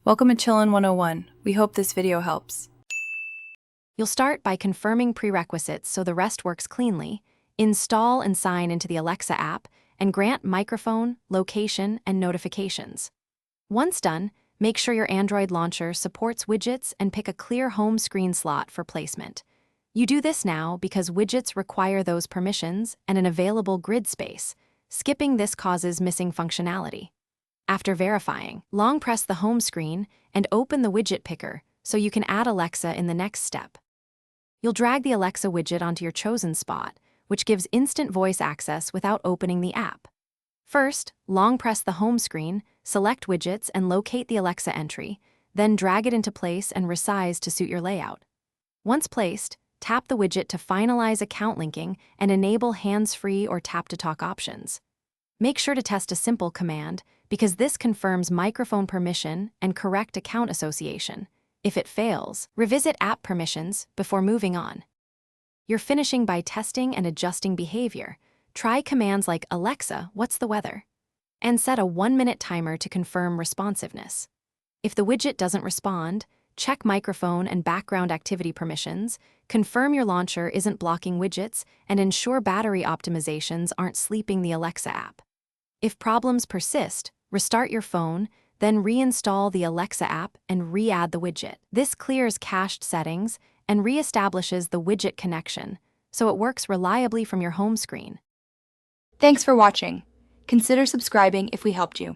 Welcome to Chillin' 101. We hope this video helps. You'll start by confirming prerequisites so the rest works cleanly, install and sign into the Alexa app, and grant microphone, location, and notifications. Once done, make sure your Android launcher supports widgets and pick a clear home screen slot for placement. You do this now because widgets require those permissions and an available grid space. Skipping this causes missing functionality. After verifying, long press the home screen and open the widget picker so you can add Alexa in the next step. You'll drag the Alexa widget onto your chosen spot, which gives instant voice access without opening the app. First, long press the home screen, select widgets and locate the Alexa entry, then drag it into place and resize to suit your layout. Once placed, tap the widget to finalize account linking and enable hands-free or tap-to-talk options. Make sure to test a simple command because this confirms microphone permission and correct account association. If it fails, revisit app permissions before moving on. You're finishing by testing and adjusting behavior. Try commands like Alexa, what's the weather? And set a 1-minute timer to confirm responsiveness. If the widget doesn't respond, check microphone and background activity permissions, confirm your launcher isn't blocking widgets, and ensure battery optimizations aren't sleeping the Alexa app. If problems persist, restart your phone, then reinstall the Alexa app and re-add the widget. This clears cached settings and re-establishes the widget connection, so it works reliably from your home screen. Thanks for watching. Consider subscribing if we helped you.